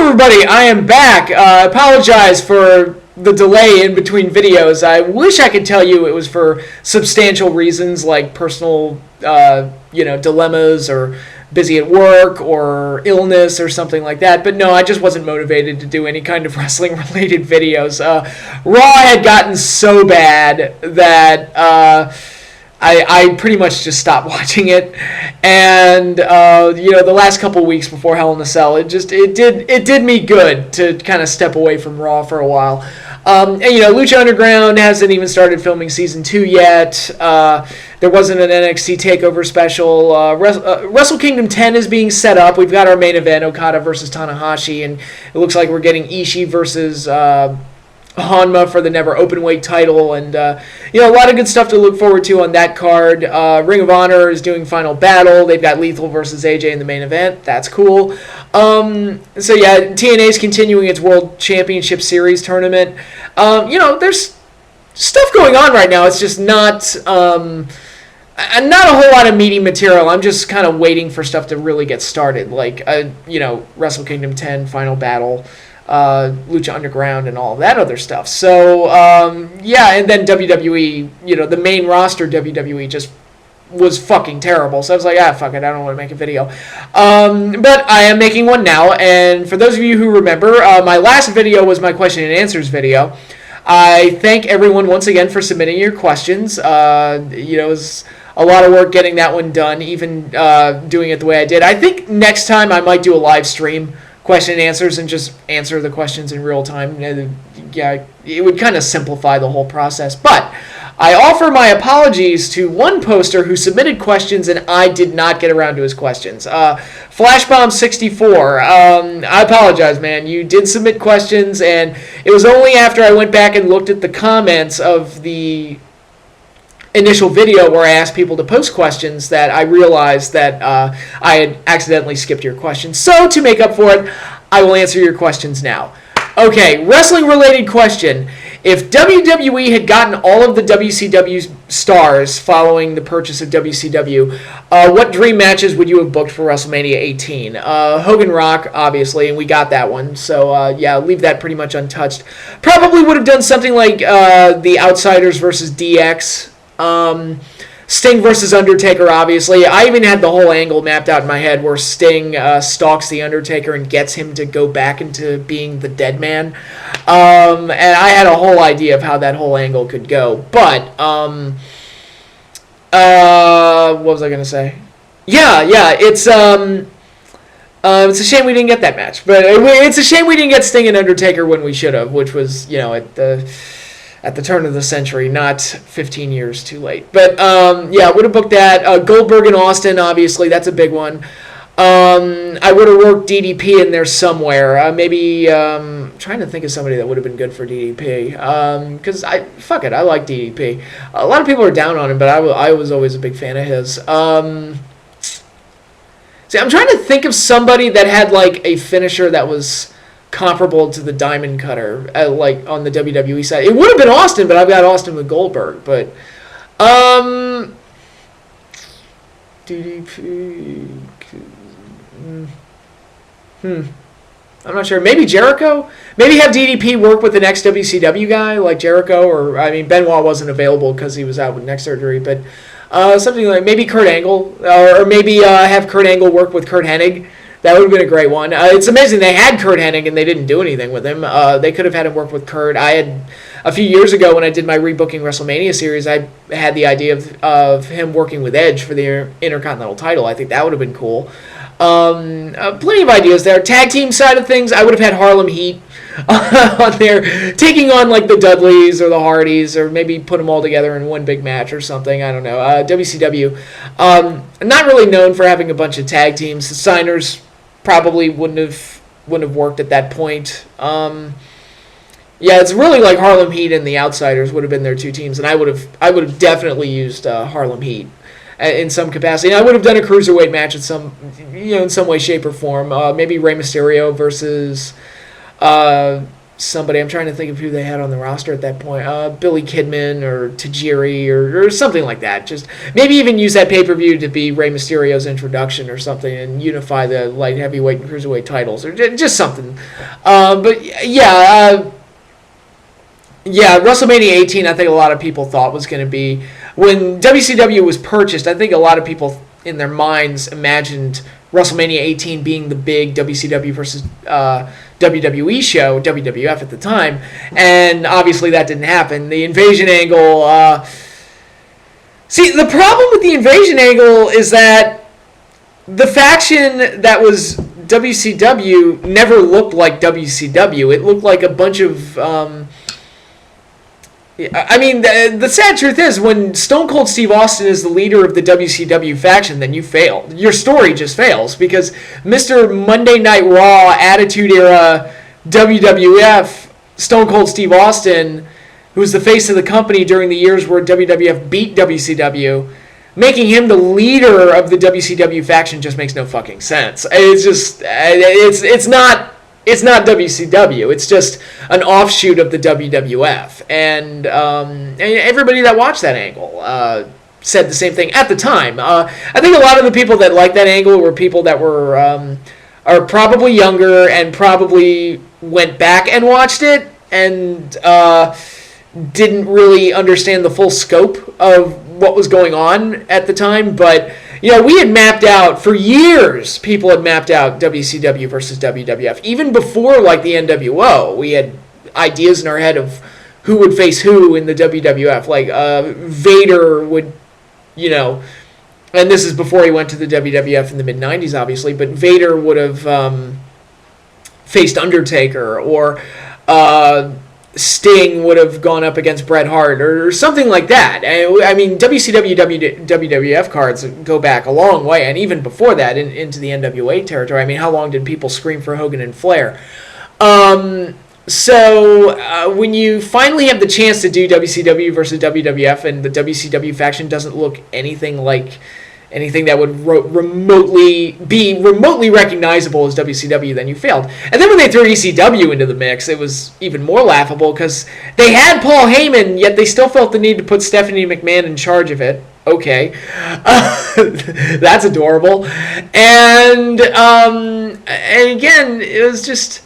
everybody, I am back. I apologize for the delay in between videos. I wish I could tell you it was for substantial reasons like personal, dilemmas or busy at work or illness or something like that. But no, I just wasn't motivated to do any kind of wrestling-related videos. Raw had gotten so bad that I pretty much just stopped watching it, and the last couple weeks before Hell in a Cell, it did me good to kind of step away from Raw for a while. Lucha Underground hasn't even started filming season 2 yet. There wasn't an NXT Takeover special. Wrestle Kingdom 10 is being set up. We've got our main event, Okada versus Tanahashi, and it looks like we're getting Ishii versus Hanma for the Never Openweight title, and a lot of good stuff to look forward to on that card. Ring of Honor is doing Final Battle. They've got Lethal versus AJ in the main event. That's cool. TNA is continuing its World Championship Series tournament. There's stuff going on right now. It's just not a whole lot of meaty material. I'm just kind of waiting for stuff to really get started, like Wrestle Kingdom 10 Final Battle, Lucha Underground, and all of that other stuff. So, and then WWE, the main roster WWE just was fucking terrible. So I was like, fuck it, I don't want to make a video. But I am making one now, and for those of you who remember, my last video was my question and answers video. I thank everyone once again for submitting your questions. It was a lot of work getting that one done, even doing it the way I did. I think next time I might do a live stream question and answers and just answer the questions in real time. It would kind of simplify the whole process. But I offer my apologies to one poster who submitted questions and I did not get around to his questions. Flashbomb64, I apologize, man. You did submit questions, and it was only after I went back and looked at the comments of the initial video where I asked people to post questions that I realized that I had accidentally skipped your questions. So to make up for it, I will answer your questions now. Okay, wrestling-related question. If WWE had gotten all of the WCW stars following the purchase of WCW, what dream matches would you have booked for WrestleMania 18? Hogan Rock, obviously, and we got that one. So, leave that pretty much untouched. Probably would have done something like the Outsiders versus DX. Sting versus Undertaker, obviously. I even had the whole angle mapped out in my head where Sting stalks the Undertaker and gets him to go back into being the dead man. And I had a whole idea of how that whole angle could go. But, what was I going to say? It's a shame we didn't get that match. But it's a shame we didn't get Sting and Undertaker when we should have, which was, at the turn of the century, not 15 years too late. But, would have booked that. Goldberg and Austin, obviously, that's a big one. I would have worked DDP in there somewhere. Trying to think of somebody that would have been good for DDP. Because, I like DDP. A lot of people are down on him, but I was always a big fan of his. I'm trying to think of somebody that had, like, a finisher that was comparable to the Diamond Cutter, like on the WWE side. It would have been Austin, but I've got Austin with Goldberg. But DDP. I'm not sure. Maybe Jericho. Maybe have DDP work with the next WCW guy like Jericho, or Benoit wasn't available because he was out with neck surgery. But something like maybe Kurt Angle, or maybe have Kurt Angle work with Kurt Hennig. That would have been a great one. It's amazing they had Kurt Hennig and they didn't do anything with him. They could have had him work with Kurt. I had, a few years ago when I did my Rebooking WrestleMania series, I had the idea of him working with Edge for the Intercontinental title. I think that would have been cool. Plenty of ideas there. Tag team side of things, I would have had Harlem Heat on there, taking on like the Dudleys or the Hardys, or maybe put them all together in one big match or something. I don't know. WCW, not really known for having a bunch of tag teams. The Signers probably wouldn't have worked at that point. It's really like Harlem Heat and the Outsiders would have been their two teams, and I would have definitely used Harlem Heat in some capacity. And I would have done a cruiserweight match in some way, shape, or form. Maybe Rey Mysterio versus somebody. I'm trying to think of who they had on the roster at that point. Billy Kidman or Tajiri or something like that. Just maybe even use that pay-per-view to be Rey Mysterio's introduction or something and unify the light heavyweight and cruiserweight titles or just something. But yeah, WrestleMania 18 I think a lot of people thought was going to be, when WCW was purchased, I think a lot of people in their minds imagined WrestleMania 18 being the big WCW versus WWE show, WWF at the time, and obviously that didn't happen. The Invasion angle, see, the problem with the Invasion angle is that the faction that was WCW never looked like WCW. It looked like a bunch of the sad truth is, when Stone Cold Steve Austin is the leader of the WCW faction, then you failed. Your story just fails, because Mr. Monday Night Raw, Attitude Era, WWF, Stone Cold Steve Austin, who was the face of the company during the years where WWF beat WCW, making him the leader of the WCW faction just makes no fucking sense. It's just, it's not WCW. It's just an offshoot of the WWF. And everybody that watched that angle said the same thing at the time. I think a lot of the people that liked that angle were people that were are probably younger and probably went back and watched it and didn't really understand the full scope of what was going on at the time. But we had mapped out, for years, people had mapped out WCW versus WWF. Even before, like, the NWO, we had ideas in our head of who would face who in the WWF. Like, Vader would, and this is before he went to the WWF in the mid-90s, obviously, but Vader would have faced Undertaker, or Sting would have gone up against Bret Hart or something like that. I mean, WCW, WWF cards go back a long way, and even before that, into the NWA territory. I mean, how long did people scream for Hogan and Flair? So when you finally have the chance to do WCW versus WWF, and the WCW faction doesn't look anything like anything that would remotely recognizable as WCW, then you failed. And then when they threw ECW into the mix, it was even more laughable, because they had Paul Heyman, yet they still felt the need to put Stephanie McMahon in charge of it. Okay. That's adorable. And again, it was just,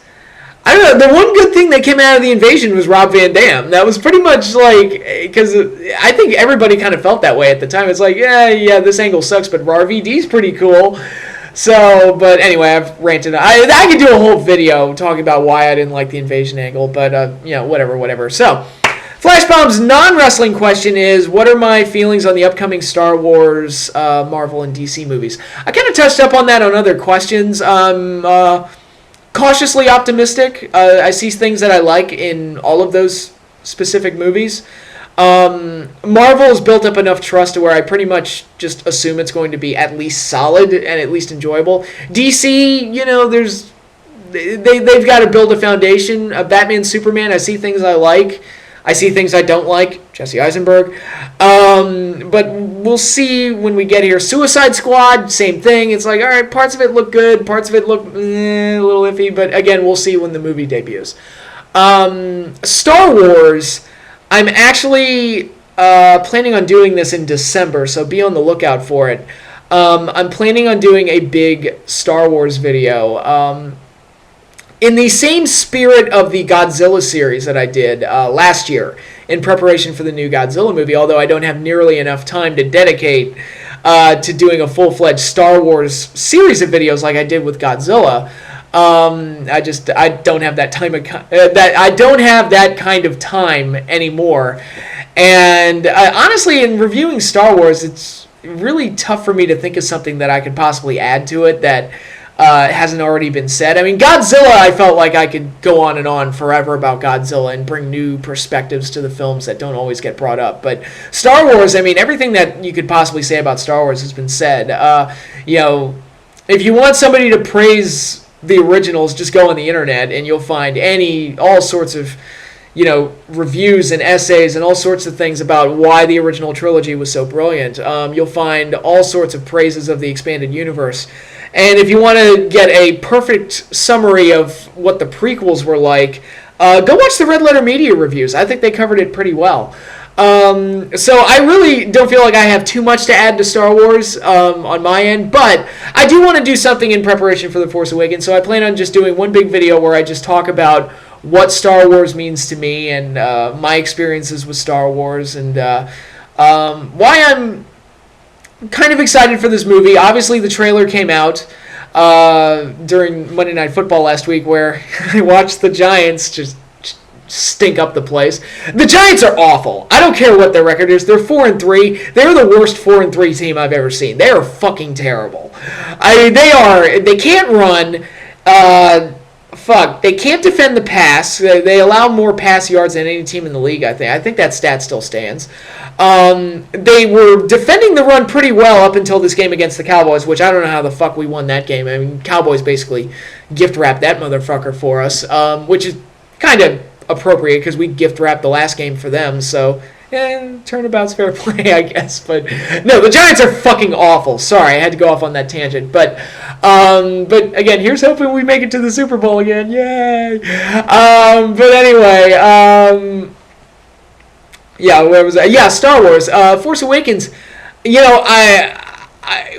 I don't know, the one good thing that came out of the Invasion was Rob Van Dam. That was pretty much like, because I think everybody kind of felt that way at the time. It's like, yeah, this angle sucks, but RVD's pretty cool. So, but anyway, I've ranted. I could do a whole video talking about why I didn't like the Invasion angle, but, whatever. So, Flashbomb's non-wrestling question is, what are my feelings on the upcoming Star Wars, Marvel, and DC movies? I kind of touched up on that on other questions. Cautiously optimistic. I see things that I like in all of those specific movies. Marvel's built up enough trust to where I pretty much just assume it's going to be at least solid and at least enjoyable. DC, they've got to build a foundation. Batman, Superman, I see things I like. I see things I don't like. Jesse Eisenberg. But we'll see when we get here. Suicide Squad, same thing. It's like, all right, parts of it look good. Parts of it look a little iffy. But again, we'll see when the movie debuts. Star Wars, I'm actually planning on doing this in December, so be on the lookout for it. I'm planning on doing a big Star Wars video. In the same spirit of the Godzilla series that I did last year in preparation for the new Godzilla movie, although I don't have nearly enough time to dedicate to doing a full-fledged Star Wars series of videos like I did with Godzilla. I don't have that time. I don't have that kind of time anymore. And honestly, in reviewing Star Wars, it's really tough for me to think of something that I could possibly add to it that hasn't already been said. I mean, Godzilla, I felt like I could go on and on forever about Godzilla and bring new perspectives to the films that don't always get brought up. But Star Wars, I mean, everything that you could possibly say about Star Wars has been said. If you want somebody to praise the originals, just go on the internet and you'll find all sorts of reviews and essays and all sorts of things about why the original trilogy was so brilliant. You'll find all sorts of praises of the expanded universe. And if you want to get a perfect summary of what the prequels were like, go watch the Red Letter Media reviews. I think they covered it pretty well. So I really don't feel like I have too much to add to Star Wars on my end, but I do want to do something in preparation for The Force Awakens, so I plan on just doing one big video where I just talk about what Star Wars means to me and my experiences with Star Wars and why I'm kind of excited for this movie. Obviously, the trailer came out during Monday Night Football last week where I watched the Giants just stink up the place. The Giants are awful. I don't care what their record is. They're 4-3. They're the worst 4-3 team I've ever seen. They are fucking terrible. They can't run. They can't defend the pass. They allow more pass yards than any team in the league, I think. I think that stat still stands. They were defending the run pretty well up until this game against the Cowboys, which I don't know how the fuck we won that game. I mean, Cowboys basically gift-wrapped that motherfucker for us, which is kind of appropriate because we gift-wrapped the last game for them, so turnabout's fair play, I guess. But no, the Giants are fucking awful. Sorry, I had to go off on that tangent. But again, here's hoping we make it to the Super Bowl again. Yay! But anyway, where was I? Yeah, Star Wars. Force Awakens. You know,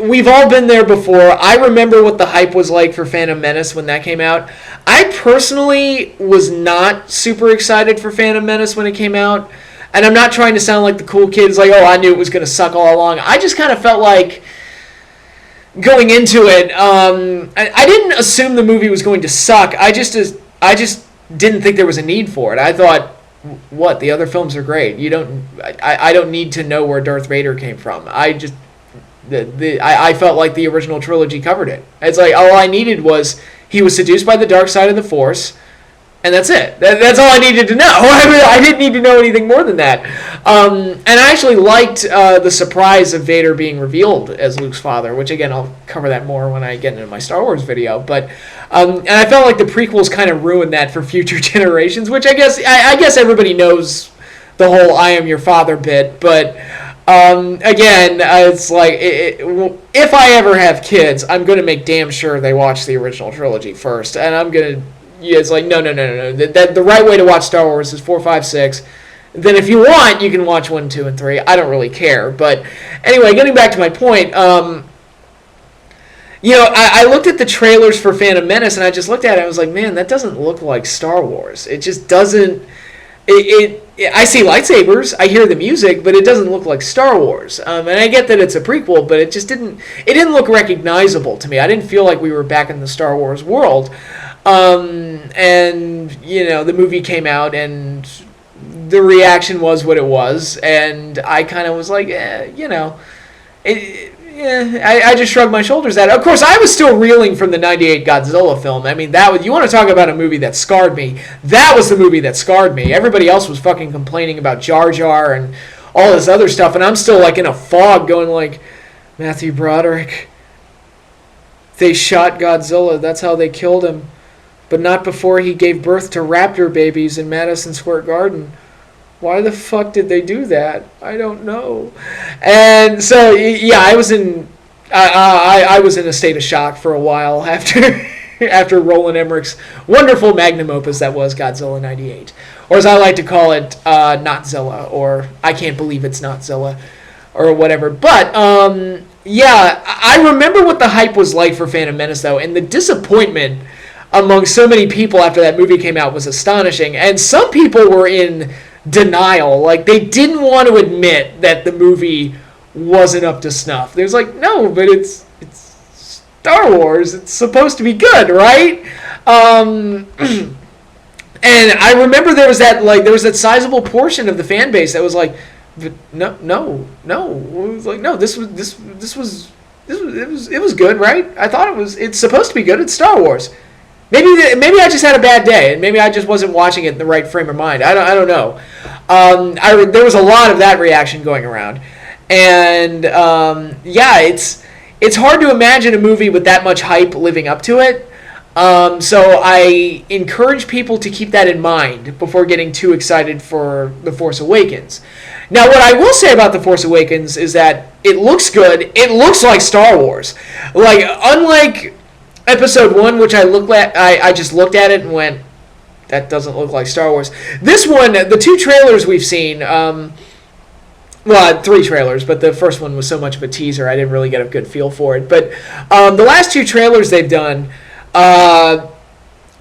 we've all been there before. I remember what the hype was like for Phantom Menace when that came out. I personally was not super excited for Phantom Menace when it came out. And I'm not trying to sound like the cool kids, like, oh, I knew it was going to suck all along. I just kind of felt like going into it, I didn't assume the movie was going to suck. I just didn't think there was a need for it. I thought, what, the other films are great. I don't need to know where Darth Vader came from. I felt like the original trilogy covered it. It's like all I needed was he was seduced by the dark side of the Force, and that's it. That's all I needed to know. I didn't need to know anything more than that. And I actually liked the surprise of Vader being revealed as Luke's father, which again I'll cover that more when I get into my Star Wars video. But and I felt like the prequels kind of ruined that for future generations, which I guess everybody knows the whole "I am your father" bit, but. Again, it's like if I ever have kids, I'm gonna make damn sure they watch the original trilogy first, and I'm gonna. Yeah, it's like no. The right way to watch Star Wars is 4, 5, 6. Then if you want, you can watch 1, 2, and 3. I don't really care, but anyway, getting back to my point. I looked at the trailers for Phantom Menace, and I just looked at it. And I was like, man, that doesn't look like Star Wars. It just doesn't. I see lightsabers, I hear the music, but it doesn't look like Star Wars. And I get that it's a prequel, but it just didn't look recognizable to me. I didn't feel like we were back in the Star Wars world. And, the movie came out, and the reaction was what it was, and I kind of was like, I just shrugged my shoulders at it. Of course, I was still reeling from the 98 Godzilla film. I mean, you want to talk about a movie that scarred me. That was the movie that scarred me. Everybody else was fucking complaining about Jar Jar and all this other stuff, and I'm still like in a fog going like, Matthew Broderick, they shot Godzilla. That's how they killed him. But not before he gave birth to raptor babies in Madison Square Garden. Why the fuck did they do that? I don't know. And so, yeah, I was in a state of shock for a while after Roland Emmerich's wonderful magnum opus that was Godzilla 98. Or as I like to call it, Notzilla, or I Can't Believe It's Notzilla, or whatever. But, I remember what the hype was like for Phantom Menace, though, and the disappointment among so many people after that movie came out was astonishing. And some people were in denial. Like, they didn't want to admit that the movie wasn't up to snuff. There's like, no, but it's Star Wars. It's supposed to be good, right? And I remember there was that sizable portion of the fan base that was like, no. It was like, no, this was good, right? I thought it's supposed to be good. It's Star Wars. Maybe I just had a bad day, and maybe I just wasn't watching it in the right frame of mind. I don't know. There was a lot of that reaction going around, and it's hard to imagine a movie with that much hype living up to it. So I encourage people to keep that in mind before getting too excited for The Force Awakens. Now, what I will say about The Force Awakens is that it looks good. It looks like Star Wars. Like, unlike Episode 1, which I just looked at it and went, that doesn't look like Star Wars. This one, the 2 trailers we've seen, well, 3 trailers, but the first one was so much of a teaser, I didn't really get a good feel for it. But the last 2 trailers they've done,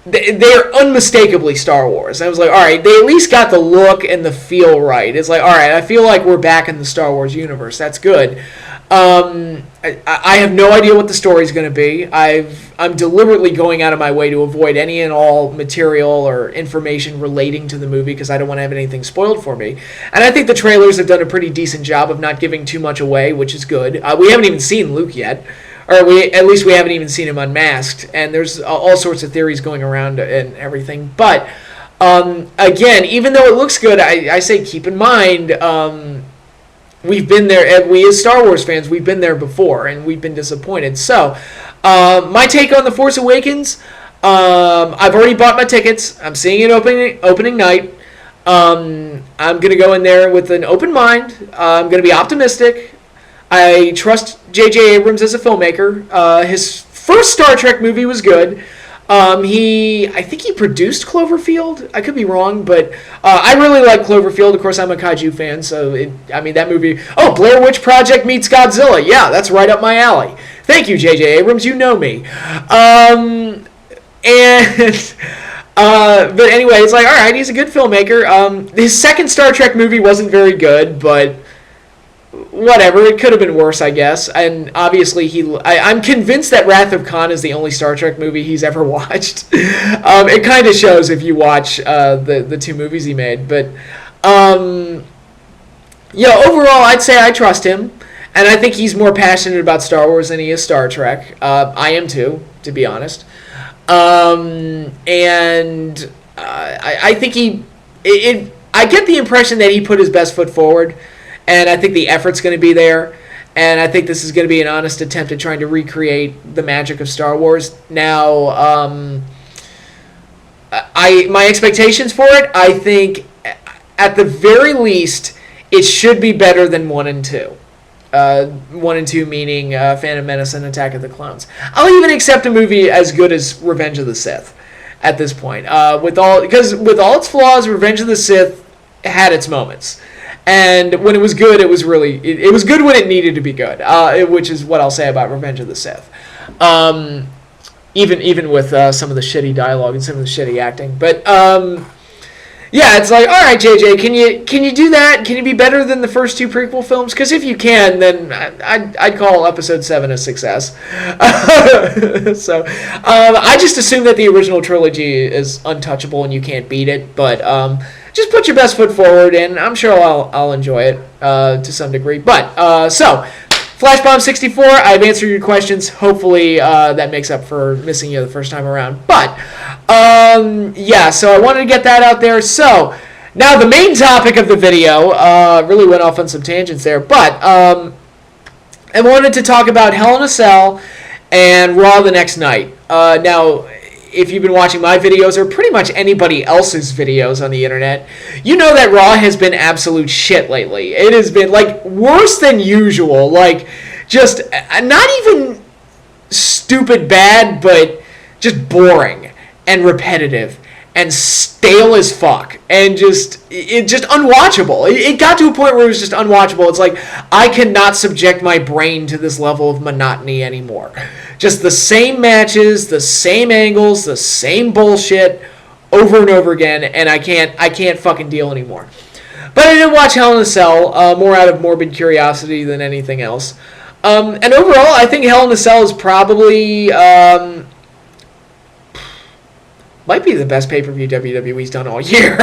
they're unmistakably Star Wars. I was like, all right, they at least got the look and the feel right. It's like, all right, I feel like we're back in the Star Wars universe. That's good. I have no idea what the story's going to be. I'm deliberately going out of my way to avoid any and all material or information relating to the movie because I don't want to have anything spoiled for me. And I think the trailers have done a pretty decent job of not giving too much away, which is good. We haven't even seen Luke yet. Or at least we haven't even seen him unmasked. And there's all sorts of theories going around and everything. But, again, even though it looks good, I say keep in mind... we've been there, and we as Star Wars fans, we've been there before, and we've been disappointed. So, my take on The Force Awakens, I've already bought my tickets. I'm seeing it opening night. I'm going to go in there with an open mind. I'm going to be optimistic. I trust J.J. Abrams as a filmmaker. His first Star Trek movie was good. I think he produced Cloverfield. I could be wrong, but I really like Cloverfield. Of course, I'm a kaiju fan, so that movie. Oh, Blair Witch Project meets Godzilla. Yeah, that's right up my alley. Thank you, J.J. Abrams. You know me. But anyway, it's like, all right, he's a good filmmaker. His second Star Trek movie wasn't very good, but whatever, it could have been worse, I guess. And obviously, I'm convinced that Wrath of Khan is the only Star Trek movie he's ever watched. It kind of shows if you watch the 2 movies he made. But overall, I'd say I trust him, and I think he's more passionate about Star Wars than he is Star Trek. I am too, to be honest. I think I get the impression that he put his best foot forward. And I think the effort's going to be there. And I think this is going to be an honest attempt at trying to recreate the magic of Star Wars. Now, my expectations for it, I think, at the very least, it should be better than 1 and 2. 1 and 2 meaning Phantom Menace and Attack of the Clones. I'll even accept a movie as good as Revenge of the Sith at this point. Because with all its flaws, Revenge of the Sith had its moments. And when it was good, it was really... It was good when it needed to be good, which is what I'll say about Revenge of the Sith. Even with some of the shitty dialogue and some of the shitty acting. But, yeah, it's like, all right, JJ, can you do that? Can you be better than the first 2 prequel films? Because if you can, then I'd call Episode 7 a success. So, I just assume that the original trilogy is untouchable and you can't beat it. But, just put your best foot forward, and I'm sure I'll enjoy it to some degree. But, Flashbomb 64, I've answered your questions. Hopefully that makes up for missing you the first time around. But, yeah, so I wanted to get that out there. So, now the main topic of the video, really went off on some tangents there, but I wanted to talk about Hell in a Cell and Raw the next night. Now, if you've been watching my videos or pretty much anybody else's videos on the internet, you know that Raw has been absolute shit lately. It has been, like, worse than usual. Like, just not even stupid bad, but just boring and repetitive and stale as fuck and just unwatchable. It got to a point where it was just unwatchable. It's like, I cannot subject my brain to this level of monotony anymore. Just the same matches, the same angles, the same bullshit over and over again, and I can't fucking deal anymore. But I did watch Hell in a Cell, more out of morbid curiosity than anything else. And overall, I think Hell in a Cell is probably might be the best pay-per-view WWE's done all year,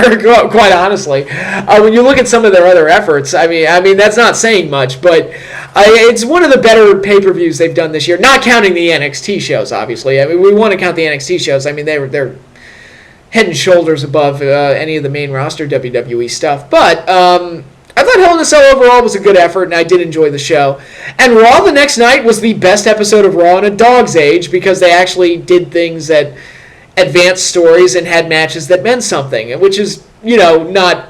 quite honestly. When you look at some of their other efforts, I mean that's not saying much, but it's one of the better pay-per-views they've done this year, not counting the NXT shows, obviously. I mean, we want to count the NXT shows. I mean, they're head and shoulders above any of the main roster WWE stuff, but I thought Hell in a Cell overall was a good effort, and I did enjoy the show. And Raw the next night was the best episode of Raw in a dog's age, because they actually did things that advanced stories and had matches that meant something, which is, not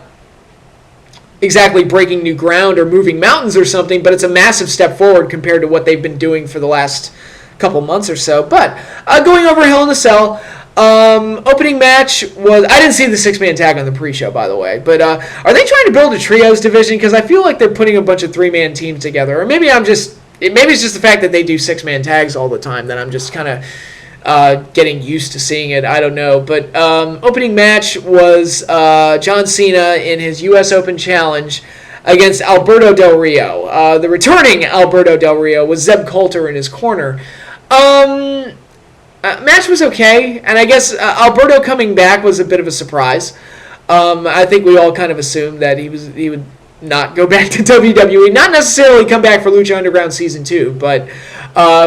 exactly breaking new ground or moving mountains or something, but it's a massive step forward compared to what they've been doing for the last couple months or so. But going over Hell in a Cell, Opening match was... I didn't see the six-man tag on the pre-show, by the way. But are they trying to build a trios division? Because I feel like they're putting a bunch of three-man teams together. Or maybe I'm just... Maybe it's just the fact that they do six-man tags all the time that I'm just kind of getting used to seeing it. I don't know. But opening match was John Cena in his U.S. Open Challenge against Alberto Del Rio. The returning Alberto Del Rio was Zeb Coulter in his corner. Match was okay, and I guess Alberto coming back was a bit of a surprise. I think we all kind of assumed that he would not go back to WWE, not necessarily come back for Lucha Underground Season 2, but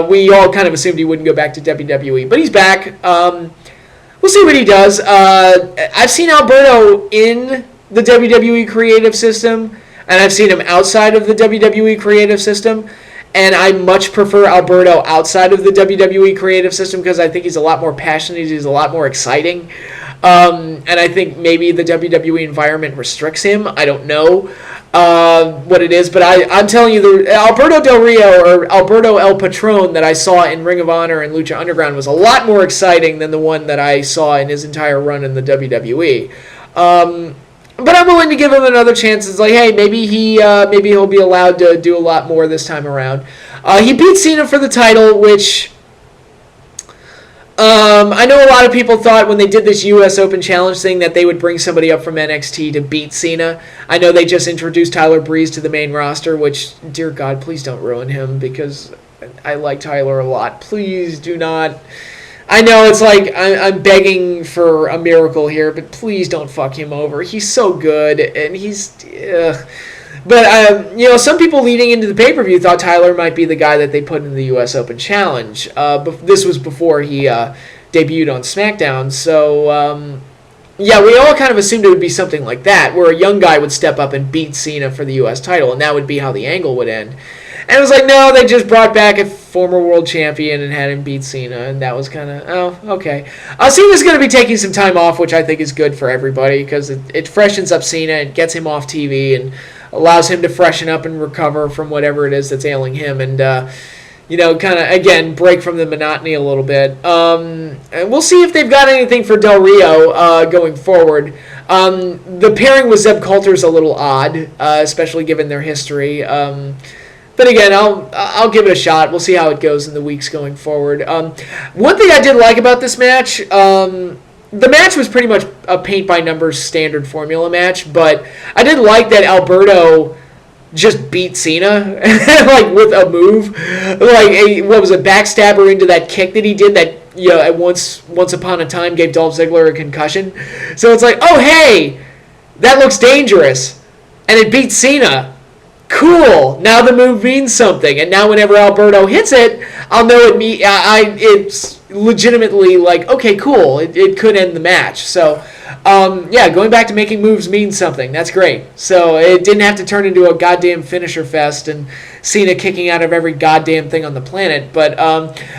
we all kind of assumed he wouldn't go back to WWE. But he's back. We'll see what he does. I've seen Alberto in the WWE creative system, and I've seen him outside of the WWE creative system. And I much prefer Alberto outside of the WWE creative system because I think he's a lot more passionate. He's a lot more exciting. And I think maybe the WWE environment restricts him. I don't know what it is. But I'm telling you, the Alberto Del Rio or Alberto El Patron that I saw in Ring of Honor and Lucha Underground was a lot more exciting than the one that I saw in his entire run in the WWE. But I'm willing to give him another chance. It's like, hey, maybe he'll be allowed to do a lot more this time around. He beat Cena for the title, which I know a lot of people thought when they did this U.S. Open Challenge thing that they would bring somebody up from NXT to beat Cena. I know they just introduced Tyler Breeze to the main roster, which, dear God, please don't ruin him because I like Tyler a lot. Please do not... I know it's like I'm begging for a miracle here, but please don't fuck him over. He's so good, and he's... But, some people leading into the pay-per-view thought Tyler might be the guy that they put in the U.S. Open Challenge. This was before he debuted on SmackDown, so... yeah, we all kind of assumed it would be something like that, where a young guy would step up and beat Cena for the U.S. title, and that would be how the angle would end. And it was like, no, they just brought back a former world champion and had him beat Cena, and that was kind of, oh, okay. Cena's going to be taking some time off, which I think is good for everybody, because it freshens up Cena and gets him off TV and allows him to freshen up and recover from whatever it is that's ailing him, and, kind of, again, break from the monotony a little bit. And we'll see if they've got anything for Del Rio going forward. The pairing with Zeb Coulter is a little odd, especially given their history. But again, I'll give it a shot. We'll see how it goes in the weeks going forward. One thing I did like about this match, the match was pretty much a paint-by-numbers standard formula match, but I did like that Alberto just beat Cena like with a move, like what was a backstabber into that kick that he did that at once upon a time gave Dolph Ziggler a concussion. So it's like, oh hey, that looks dangerous, and it beat Cena. Cool. Now the move means something, and now whenever Alberto hits it, I'll know it's legitimately like, okay, cool. It could end the match. So, going back to making moves means something. That's great. So it didn't have to turn into a goddamn finisher fest and Cena kicking out of every goddamn thing on the planet. But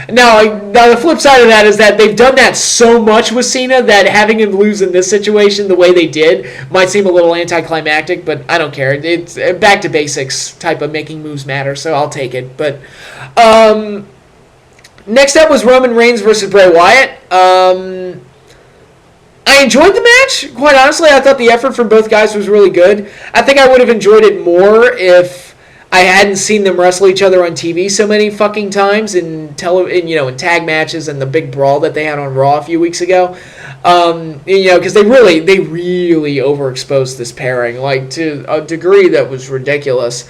now the flip side of that is that they've done that so much with Cena that having him lose in this situation the way they did might seem a little anticlimactic, but I don't care. It's back to basics type of making moves matter, so I'll take it. But next up was Roman Reigns versus Bray Wyatt. I enjoyed the match, quite honestly. I thought the effort from both guys was really good. I think I would have enjoyed it more if I hadn't seen them wrestle each other on TV so many fucking times in tag matches and the big brawl that they had on Raw a few weeks ago. Because they really overexposed this pairing, like to a degree that was ridiculous.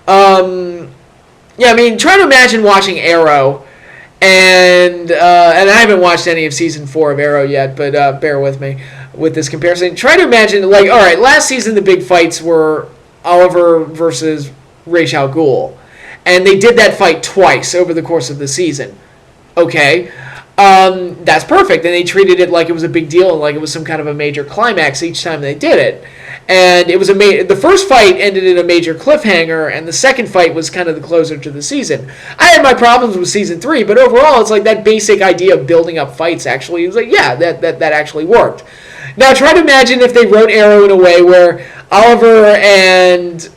Try to imagine watching Arrow. And I haven't watched any of Season 4 of Arrow yet, but bear with me with this comparison. Try to imagine, all right, last season the big fights were Oliver versus Ra's al Ghul. And they did that fight twice over the course of the season. Okay. That's perfect. And they treated it like it was a big deal and like it was some kind of a major climax each time they did it. And it was the first fight ended in a major cliffhanger, and the second fight was kind of the closer to the season. I had my problems with Season 3, but overall, it's like that basic idea of building up fights actually, it was like, yeah, that actually worked. Now, try to imagine if they wrote Arrow in a way where Oliver and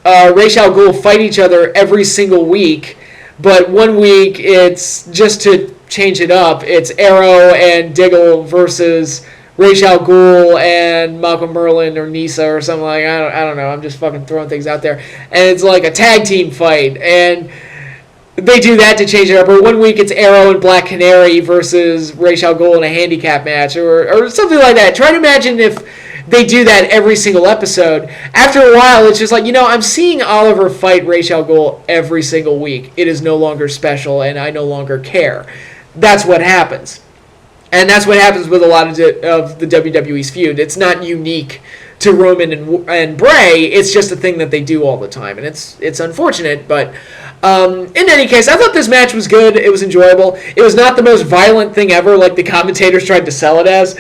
Ra's al Ghul fight each other every single week, but one week it's just to change it up, it's Arrow and Diggle versus Ra's al Ghul and Malcolm Merlin or Nisa or something like that. I don't know. I'm just fucking throwing things out there. And it's like a tag team fight. And they do that to change it up. Or one week it's Arrow and Black Canary versus Ra's al Ghul in a handicap match or something like that. Try to imagine if they do that every single episode. After a while, it's just like, I'm seeing Oliver fight Ra's al Ghul every single week. It is no longer special, and I no longer care. That's what happens. And that's what happens with a lot of the WWE's feud. It's not unique to Roman and Bray. It's just a thing that they do all the time. And it's unfortunate, but in any case, I thought this match was good. It was enjoyable. It was not the most violent thing ever, like the commentators tried to sell it as.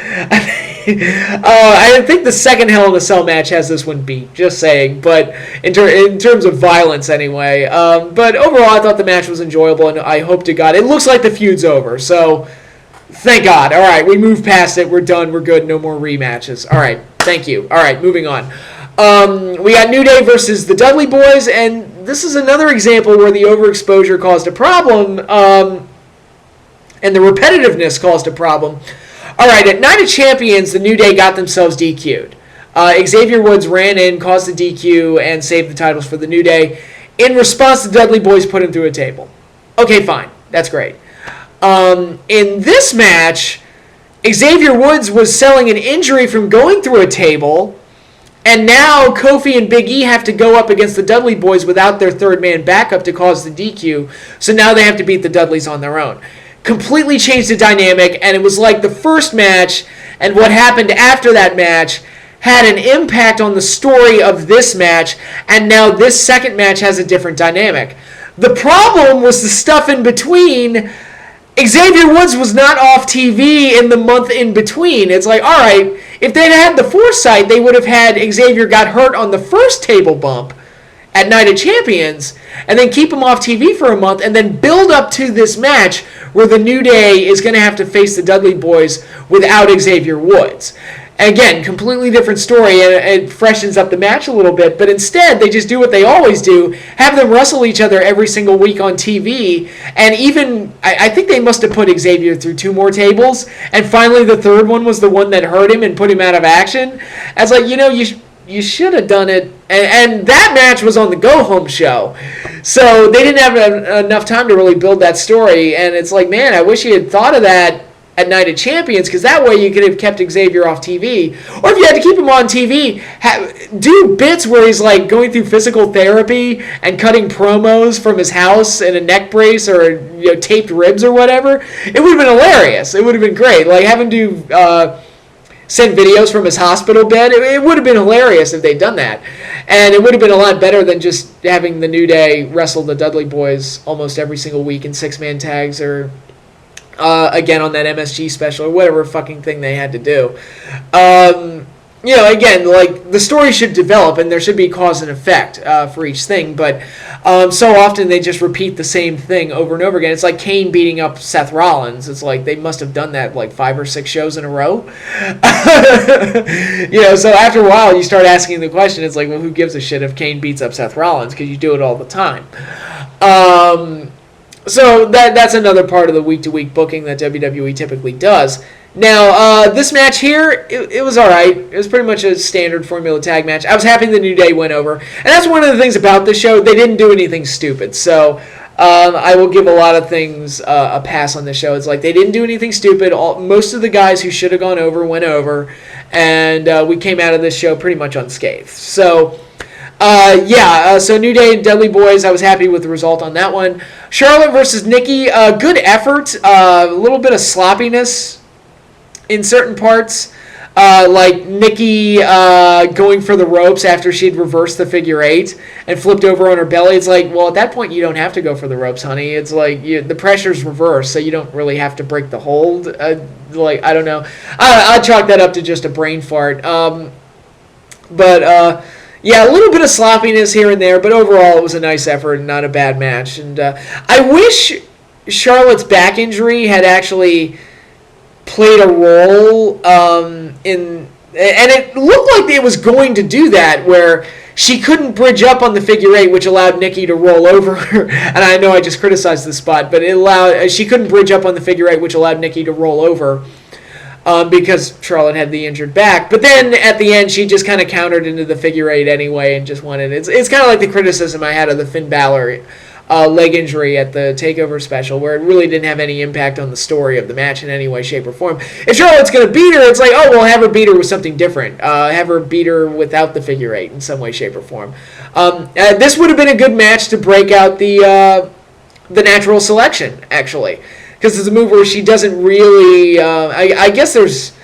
I think the second Hell in a Cell match has this one beat, just saying. But in terms of violence, anyway. But overall, I thought the match was enjoyable, and I hope to God. It looks like the feud's over, so thank God. All right, we moved past it. We're done. We're good. No more rematches. All right, thank you. All right, moving on. We got New Day versus the Dudley Boys, and this is another example where the overexposure caused a problem, and the repetitiveness caused a problem. All right, at Night of Champions, the New Day got themselves DQ'd. Xavier Woods ran in, caused the DQ, and saved the titles for the New Day. In response, the Dudley Boys put him through a table. Okay, fine. That's great. In this match, Xavier Woods was selling an injury from going through a table, and now Kofi and Big E have to go up against the Dudley Boys without their third man backup to cause the DQ, so now they have to beat the Dudleys on their own. Completely changed the dynamic, and it was like the first match and what happened after that match had an impact on the story of this match, and now this second match has a different dynamic. The problem was the stuff in between. Xavier Woods was not off TV in the month in between. It's like, all right, if they'd had the foresight, they would have had Xavier got hurt on the first table bump at Night of Champions, and then keep him off TV for a month, and then build up to this match where the New Day is going to have to face the Dudley Boys without Xavier Woods. Again, completely different story, and it freshens up the match a little bit, but instead they just do what they always do, have them wrestle each other every single week on TV, and even, I think they must have put Xavier through 2 more tables, and finally the third one was the one that hurt him and put him out of action. I was like, you should have done it. And that match was on the go-home show. So they didn't have enough time to really build that story. And it's like, man, I wish you had thought of that at Night of Champions, because that way you could have kept Xavier off TV. Or if you had to keep him on TV, do bits where he's like going through physical therapy and cutting promos from his house in a neck brace or taped ribs or whatever. It would have been hilarious. It would have been great. Like have him do... send videos from his hospital bed. It would have been hilarious if they'd done that. And it would have been a lot better than just having the New Day wrestle the Dudley Boys almost every single week in 6-man tags or, again, on that MSG special or whatever fucking thing they had to do. Again, like, the story should develop and there should be cause and effect for each thing, but so often they just repeat the same thing over and over again. It's like Kane beating up Seth Rollins. It's like they must have done that like 5 or 6 shows in a row. So after a while you start asking the question, it's like, well, who gives a shit if Kane beats up Seth Rollins, because you do it all the time. So that's another part of the week-to-week booking that WWE typically does. Now, this match here, it was all right. It was pretty much a standard formula tag match. I was happy the New Day went over. And that's one of the things about this show. They didn't do anything stupid. So I will give a lot of things a pass on this show. It's like they didn't do anything stupid. Most of the guys who should have gone over went over. And we came out of this show pretty much unscathed. So... so New Day and Dudley Boys, I was happy with the result on that one. Charlotte versus Nikki, good effort, a little bit of sloppiness in certain parts, like Nikki going for the ropes after she'd reversed the figure 8 and flipped over on her belly. It's like, well, at that point you don't have to go for the ropes, honey. It's like the pressure's reversed, so you don't really have to break the hold. I don't know. I'll chalk that up to just a brain fart. Yeah, a little bit of sloppiness here and there, but overall it was a nice effort and not a bad match. And I wish Charlotte's back injury had actually played a role and it looked like it was going to do that, where she couldn't bridge up on the figure eight, which allowed Nikki to roll over. And I know I just criticized this spot, but she couldn't bridge up on the figure eight, which allowed Nikki to roll over. Because Charlotte had the injured back. But then at the end, she just kind of countered into the figure eight anyway and just won it. It's kind of like the criticism I had of the Finn Balor leg injury at the TakeOver special, where it really didn't have any impact on the story of the match in any way, shape, or form. If Charlotte's going to beat her, it's like, oh, well, have her beat her with something different. Have her beat her without the figure eight in some way, shape, or form. This would have been a good match to break out the natural selection, actually. Because it's a move where she doesn't really... I guess there's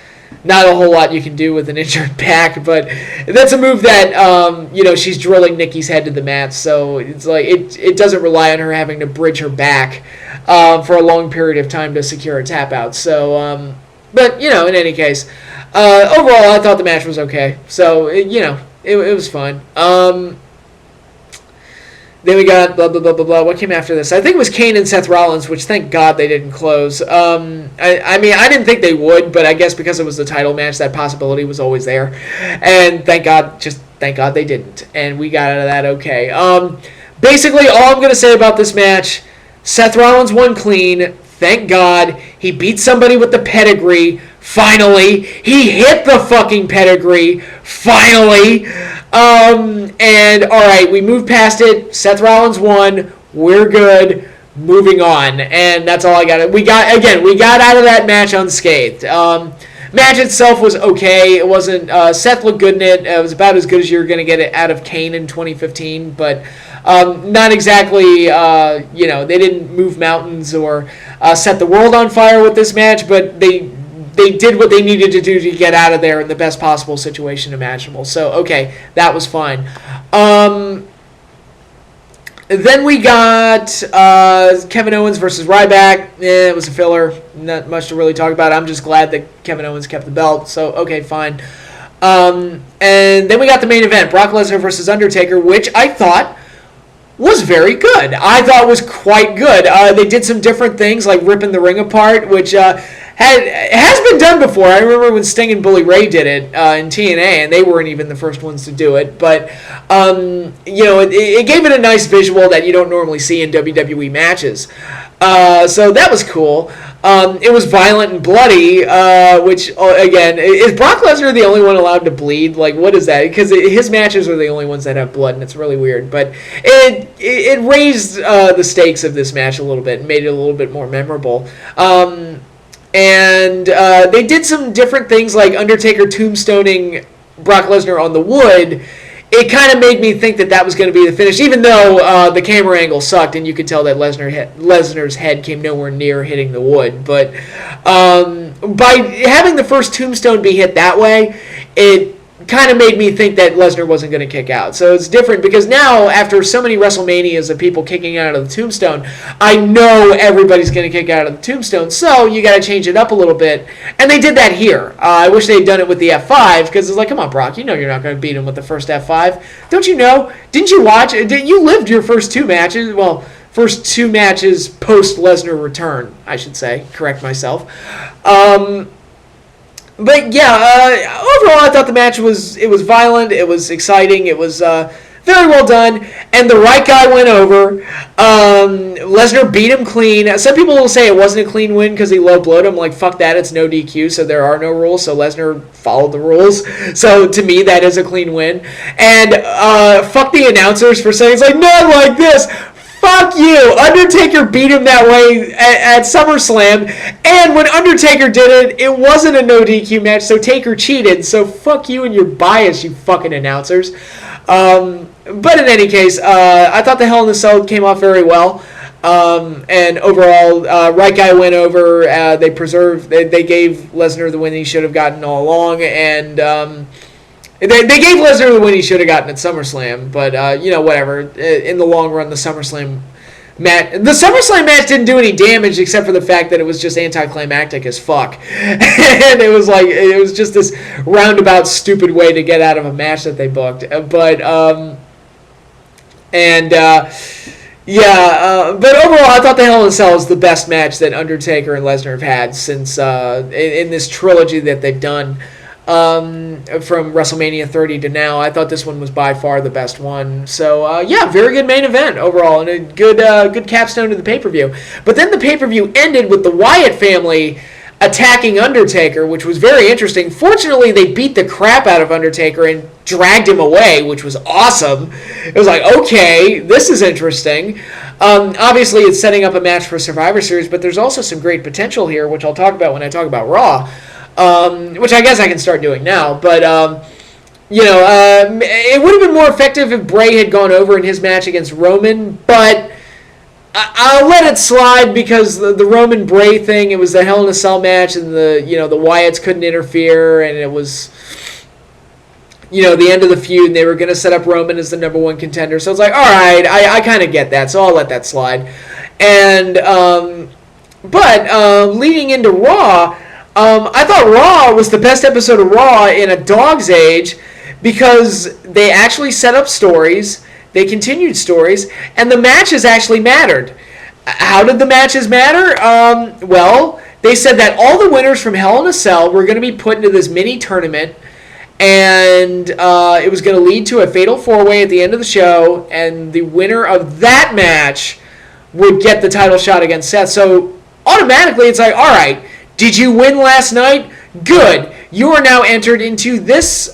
not a whole lot you can do with an injured back, but that's a move that, she's drilling Nikki's head to the mat, so it's like it doesn't rely on her having to bridge her back for a long period of time to secure a tap out. So, but, in any case, overall, I thought the match was okay. So, it was fine. Then we got blah, blah, blah, blah, blah. What came after this? I think it was Kane and Seth Rollins, which thank God they didn't close. I didn't think they would, but I guess because it was the title match, that possibility was always there. And thank God they didn't. And we got out of that okay. Basically, all I'm going to say about this match, Seth Rollins won clean. Thank God. He beat somebody with the pedigree. Finally. He hit the fucking pedigree. Finally. And alright, we moved past it. Seth Rollins won. We're good. Moving on. And that's all I got. We got out of that match unscathed. Match itself was okay. It wasn't, Seth looked good in it. It was about as good as you were going to get it out of Kane in 2015, but not exactly, they didn't move mountains or set the world on fire with this match, but they did what they needed to do to get out of there in the best possible situation imaginable. So, okay, that was fine. Then we got Kevin Owens versus Ryback. It was a filler. Not much to really talk about. I'm just glad that Kevin Owens kept the belt. So, okay, fine. And then we got the main event, Brock Lesnar versus Undertaker, which I thought was very good. I thought was quite good. They did some different things, like ripping the ring apart, which has been done before. I remember when Sting and Bully Ray did it in TNA, and they weren't even the first ones to do it. But, it gave it a nice visual that you don't normally see in WWE matches. So that was cool. It was violent and bloody, which, again, is Brock Lesnar the only one allowed to bleed? Like, what is that? Because his matches are the only ones that have blood, and it's really weird. But it raised the stakes of this match a little bit and made it a little bit more memorable. And they did some different things, like Undertaker tombstoning Brock Lesnar on the wood. It kind of made me think that was going to be the finish, even though the camera angle sucked, and you could tell that Lesnar's head came nowhere near hitting the wood. But by having the first tombstone be hit that way, it kind of made me think that Lesnar wasn't going to kick out. So it's different, because now, after so many WrestleManias of people kicking out of the tombstone, I know everybody's going to kick out of the tombstone, so you got to change it up a little bit. And they did that here. I wish they'd done it with the F5, because it's like, come on, Brock, you know you're not going to beat him with the first F5. Don't you know? Didn't you watch? You lived your first two matches. Well, first two matches post-Lesnar return, I should say. Correct myself. But yeah, overall I thought the match was violent, it was exciting, it was very well done, and the right guy went over. Lesnar beat him clean. Some people will say it wasn't a clean win because he low blowed him. Like, fuck that, it's no DQ, so there are no rules, so Lesnar followed the rules. So to me, that is a clean win. And fuck the announcers for saying it's like, not like this. Fuck you! Undertaker beat him that way at SummerSlam, and when Undertaker did it, it wasn't a no DQ match, so Taker cheated, so fuck you and your bias, you fucking announcers. But in any case, I thought the Hell in a Cell came off very well, and overall, right guy went over, they gave Lesnar the win he should have gotten all along, and They gave Lesnar the win he should have gotten at SummerSlam, but, whatever. In the long run, the SummerSlam match didn't do any damage except for the fact that it was just anticlimactic as fuck. And it was just this roundabout stupid way to get out of a match that they booked. But overall, I thought the Hell in a Cell was the best match that Undertaker and Lesnar have had since in this trilogy that they've done. from WrestleMania 30 to now. I thought this one was by far the best one. So yeah, very good main event overall, and a good capstone to the pay-per-view. But then the pay-per-view ended with the Wyatt family attacking Undertaker, which was very interesting. Fortunately, they beat the crap out of Undertaker and dragged him away, which was awesome. It was like, okay, this is interesting. Obviously, it's setting up a match for Survivor Series, but there's also some great potential here, which I'll talk about when I talk about Raw, which I guess I can start doing now. But, it would have been more effective if Bray had gone over in his match against Roman, but I'll let it slide because the Roman Bray thing, it was the Hell in a Cell match, and the Wyatts couldn't interfere, and it was the end of the feud, and they were going to set up Roman as the number one contender. So it's like, all right, I kind of get that, so I'll let that slide. And but leading into Raw, I thought Raw was the best episode of Raw in a dog's age because they actually set up stories. They continued stories, and the matches actually mattered. How did the matches matter? Well, they said that all the winners from Hell in a Cell were going to be put into this mini tournament, and it was going to lead to a fatal four-way at the end of the show, and the winner of that match would get the title shot against Seth. So automatically, it's like, all right, did you win last night? Good. You are now entered into this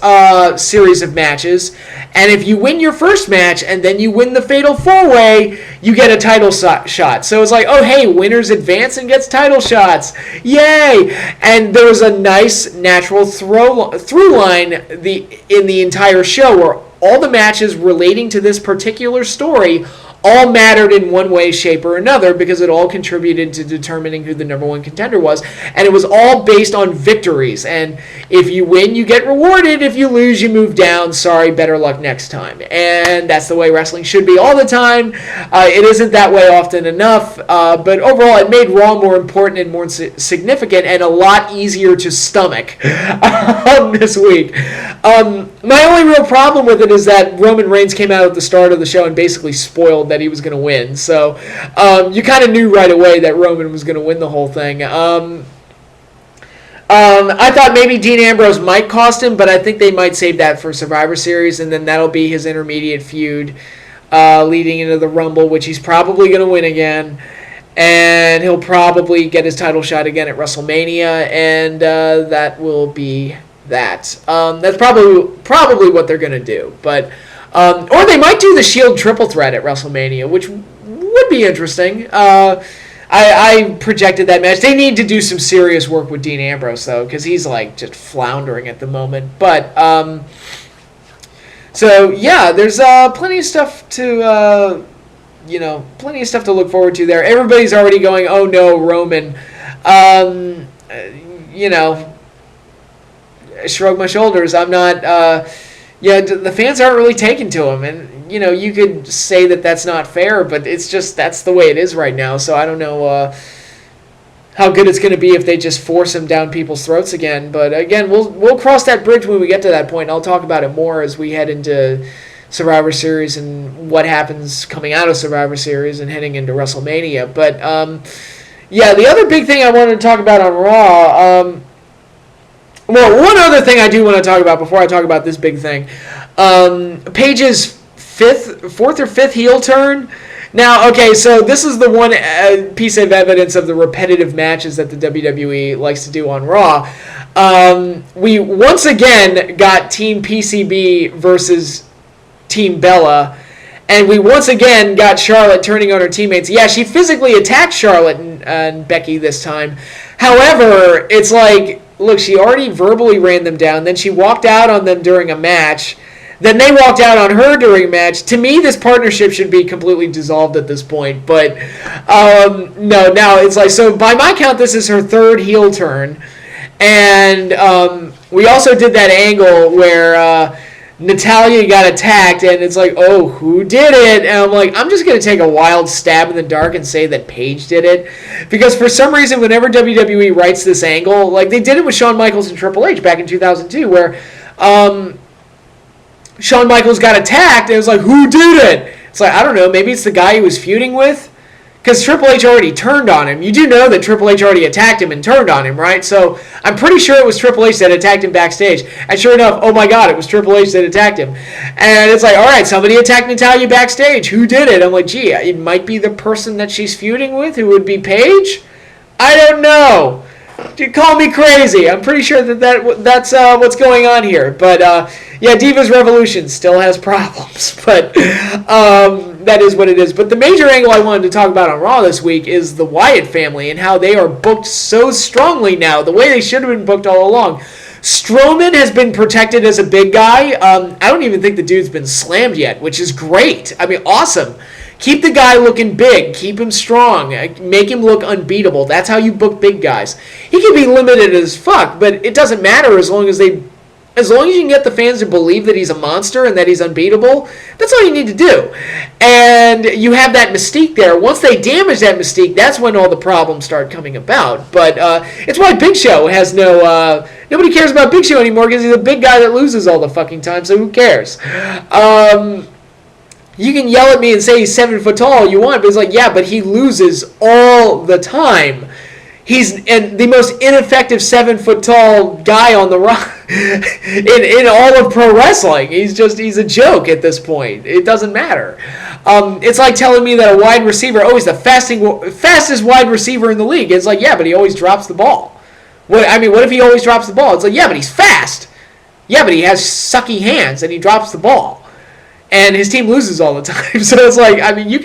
series of matches, and if you win your first match and then you win the Fatal 4-Way, you get a title shot. So it's like, oh, hey, winners advance and gets title shots. Yay! And there was a nice natural through line in the entire show where all the matches relating to this particular story all mattered in one way, shape, or another because it all contributed to determining who the number one contender was. And it was all based on victories. And if you win, you get rewarded. If you lose, you move down. Sorry, better luck next time. And that's the way wrestling should be all the time. It isn't that way often enough. But overall, it made Raw more important and more significant and a lot easier to stomach this week. My only real problem with it is that Roman Reigns came out at the start of the show and basically spoiled that he was going to win. So you kind of knew right away that Roman was going to win the whole thing. I thought maybe Dean Ambrose might cost him, but I think they might save that for Survivor Series, and then that'll be his intermediate feud leading into the Rumble, which he's probably going to win again. And he'll probably get his title shot again at WrestleMania, and that will be that. That's probably what they're going to do. But or they might do the Shield triple threat at WrestleMania, which would be interesting. I projected that match. They need to do some serious work with Dean Ambrose, though, because he's like just floundering at the moment. But so yeah, there's plenty of stuff to look forward to there. Everybody's already going, oh no, Roman. Shrug my shoulders. I'm not. The fans aren't really taken to him, and you could say that that's not fair, but it's just that's the way it is right now. So I don't know how good it's going to be if they just force him down people's throats again. But again, we'll cross that bridge when we get to that point. And I'll talk about it more as we head into Survivor Series and what happens coming out of Survivor Series and heading into WrestleMania. But the other big thing I wanted to talk about on Raw. Well, one other thing I do want to talk about before I talk about this big thing. Paige's fourth or fifth heel turn. Now, okay, so this is the one piece of evidence of the repetitive matches that the WWE likes to do on Raw. We once again got Team PCB versus Team Bella, and we once again got Charlotte turning on her teammates. Yeah, she physically attacked Charlotte and Becky this time. However, it's like, look, she already verbally ran them down. Then she walked out on them during a match. Then they walked out on her during a match. To me, this partnership should be completely dissolved at this point. But no, now it's like, so by my count, this is her third heel turn. And we also did that angle where Natalya got attacked, and it's like, oh, who did it? And I'm like, I'm just going to take a wild stab in the dark and say that Paige did it. Because for some reason, whenever WWE writes this angle, like they did it with Shawn Michaels and Triple H back in 2002, where Shawn Michaels got attacked, and it was like, who did it? It's like, I don't know, maybe it's the guy he was feuding with. because Triple H already turned on him. You do know that Triple H already attacked him and turned on him, right? So I'm pretty sure it was Triple H that attacked him backstage. And sure enough, oh my God, it was Triple H that attacked him. And it's like, all right, somebody attacked Natalya backstage. Who did it? I'm like, gee, it might be the person that she's feuding with, who would be Paige? I don't know. You call me crazy. I'm pretty sure that's what's going on here. But yeah, Divas Revolution still has problems. But that is what it is. But the major angle I wanted to talk about on Raw this week is the Wyatt family and how they are booked so strongly now, the way they should have been booked all along. Strowman has been protected as a big guy. I don't even think the dude's been slammed yet, which is great. I mean, awesome. Keep the guy looking big. Keep him strong. Make him look unbeatable. That's how you book big guys. He can be limited as fuck, but it doesn't matter as long as you can get the fans to believe that he's a monster and that he's unbeatable. That's all you need to do. And you have that mystique there. Once they damage that mystique, that's when all the problems start coming about. But it's why Big Show has nobody cares about Big Show anymore because he's a big guy that loses all the fucking time, so who cares? You can yell at me and say he's 7 foot tall all you want, but it's like, yeah, but he loses all the time. He's the most ineffective 7 foot tall guy on the rock in all of pro wrestling. He's a joke at this point. It doesn't matter. It's like telling me that a wide receiver, he's the fastest wide receiver in the league. It's like, yeah, but he always drops the ball. What if he always drops the ball? It's like, yeah, but he's fast. Yeah, but he has sucky hands and he drops the ball. And his team loses all the time. So it's like, you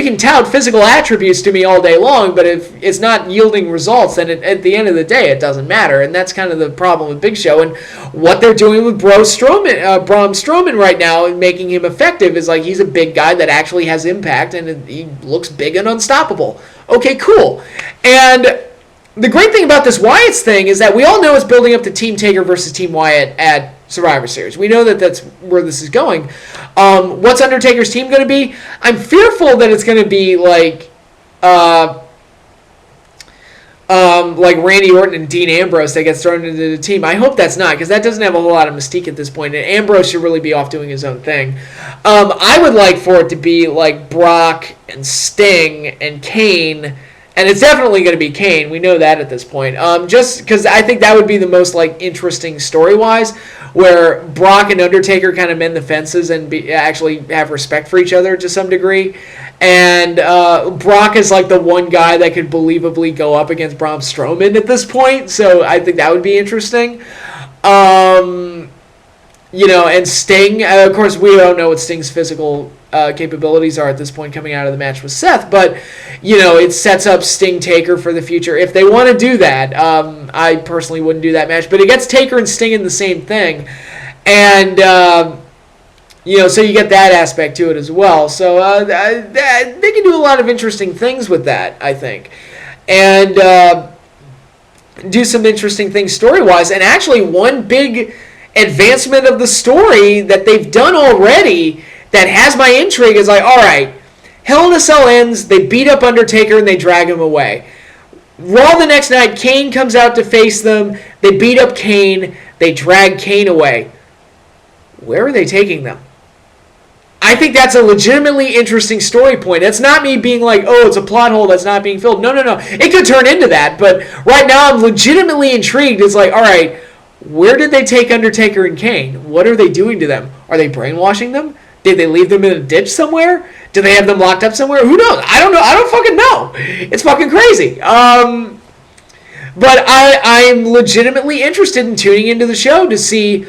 can tout physical attributes to me all day long, but if it's not yielding results, then at the end of the day, it doesn't matter. And that's kind of the problem with Big Show. And what they're doing with Braun Strowman right now and making him effective is like he's a big guy that actually has impact and he looks big and unstoppable. Okay, cool. And the great thing about this Wyatt's thing is that we all know it's building up to Team Taker versus Team Wyatt at Survivor Series. We know that that's where this is going. What's Undertaker's team going to be? I'm fearful that it's going to be like Randy Orton and Dean Ambrose that gets thrown into the team. I hope that's not, because that doesn't have a whole lot of mystique at this point, and Ambrose should really be off doing his own thing. I would like for it to be like Brock and Sting and Kane. And it's definitely going to be Kane. We know that at this point. Just because I think that would be the most interesting story-wise, where Brock and Undertaker kind of mend the fences and actually have respect for each other to some degree. And Brock is like the one guy that could believably go up against Braun Strowman at this point. So I think that would be interesting. And Sting, of course, we don't know what Sting's physical capabilities are at this point coming out of the match with Seth, but, it sets up Sting Taker for the future. If they want to do that, I personally wouldn't do that match, but it gets Taker and Sting in the same thing, and, so you get that aspect to it as well. So they can do a lot of interesting things with that, I think, and do some interesting things story-wise, and actually one big advancement of the story that they've done already that has my intrigue is like, all right, Hell in a Cell ends, they beat up Undertaker and they drag him away. Raw the next night, Kane comes out to face them, they beat up Kane, they drag Kane away. Where are they taking them? I think that's a legitimately interesting story point. It's not me being like, oh, it's a plot hole that's not being filled. No. It could turn into that, but right now I'm legitimately intrigued. It's like, all right, where did they take Undertaker and Kane? What are they doing to them? Are they brainwashing them? Did they leave them in a ditch somewhere? Do they have them locked up somewhere? Who knows? I don't know. I don't fucking know. It's fucking crazy. But I'm legitimately interested in tuning into the show to see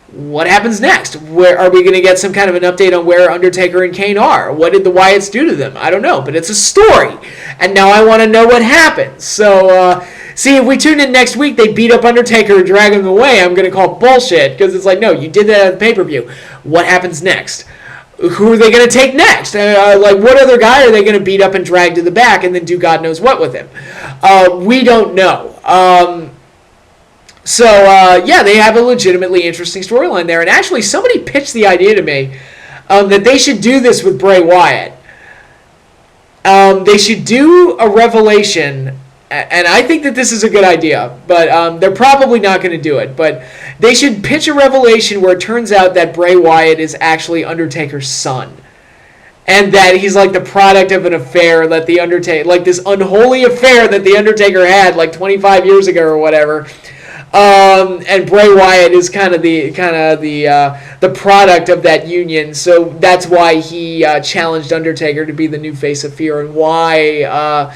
what happens next. Where are we going to get some kind of an update on where Undertaker and Kane are? What did the Wyatts do to them? I don't know, but it's a story. And now I want to know what happens. So, see, if we tune in next week, they beat up Undertaker and drag him away, I'm going to call bullshit, because it's like, no, you did that at the pay-per-view. What happens next? Who are they going to take next? What other guy are they going to beat up and drag to the back and then do God knows what with him? We don't know. They have a legitimately interesting storyline there. And actually, somebody pitched the idea to me that they should do this with Bray Wyatt. They should do a revelation, and I think that this is a good idea, but they're probably not going to do it. But they should pitch a revelation where it turns out that Bray Wyatt is actually Undertaker's son. and that he's like the product of an affair that the Undertaker, like this unholy affair that the Undertaker had like 25 years ago or whatever. And Bray Wyatt is kind of the product of that union, so that's why he challenged Undertaker to be the new face of Fear, and why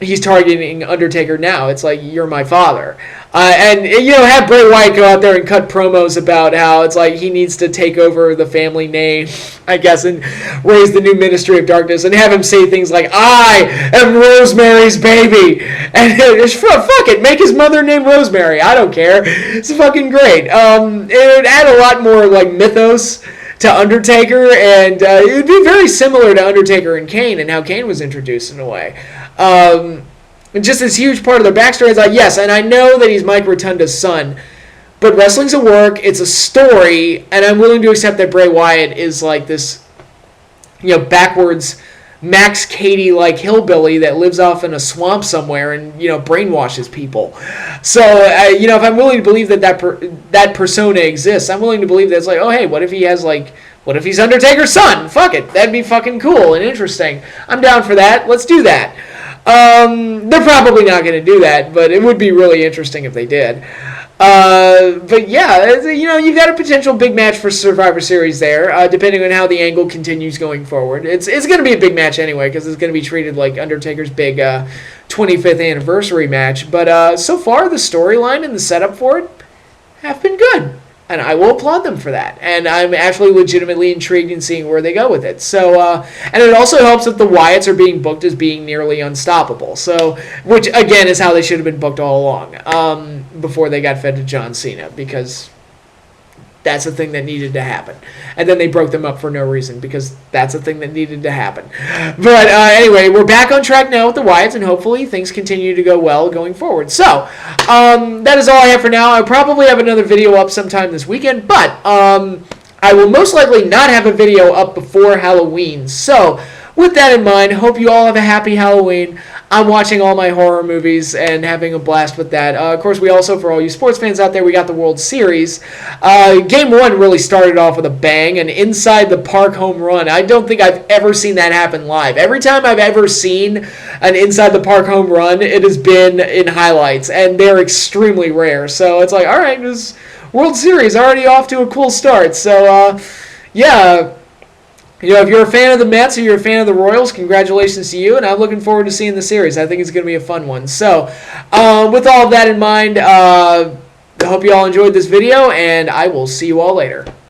he's targeting Undertaker now. It's like, you're my father. And, have Bray Wyatt go out there and cut promos about how it's like he needs to take over the family name, I guess, and raise the new Ministry of Darkness, and have him say things like, I am Rosemary's baby. And fuck it, make his mother name Rosemary. I don't care. It's fucking great. It would add a lot more, like, mythos to Undertaker, and it would be very similar to Undertaker and Kane, and how Kane was introduced in a way. And just this huge part of their backstory is like, yes, and I know that he's Mike Rotunda's son, but wrestling's a work, it's a story, and I'm willing to accept that Bray Wyatt is like this, backwards Max Cady-like hillbilly that lives off in a swamp somewhere and, brainwashes people. So, if I'm willing to believe that persona exists, I'm willing to believe that it's like, oh, hey, what if he's Undertaker's son? Fuck it. That'd be fucking cool and interesting. I'm down for that. Let's do that. They're probably not going to do that, but it would be really interesting if they did. But yeah, you've got a potential big match for Survivor Series there, depending on how the angle continues going forward. It's going to be a big match anyway, because it's going to be treated like Undertaker's big 25th anniversary match. But so far, the storyline and the setup for it have been good. And I will applaud them for that. And I'm actually legitimately intrigued in seeing where they go with it. So, and it also helps that the Wyatts are being booked as being nearly unstoppable. So, which, again, is how they should have been booked all along, before they got fed to John Cena. Because that's a thing that needed to happen. And then they broke them up for no reason, because that's a thing that needed to happen. But anyway, we're back on track now with the Wyatts, and hopefully things continue to go well going forward. So, that is all I have for now. I'll probably have another video up sometime this weekend, but I will most likely not have a video up before Halloween. So, with that in mind, hope you all have a happy Halloween. I'm watching all my horror movies and having a blast with that. Of course, we also, for all you sports fans out there, we got the World Series. Game 1 really started off with a bang, an inside the park home run. I don't think I've ever seen that happen live. Every time I've ever seen an inside the park home run, it has been in highlights, and they're extremely rare. So it's like, all right, this World Series already off to a cool start. So, yeah. If you're a fan of the Mets or you're a fan of the Royals, congratulations to you, and I'm looking forward to seeing the series. I think it's going to be a fun one. So, with all of that in mind, I hope you all enjoyed this video, and I will see you all later.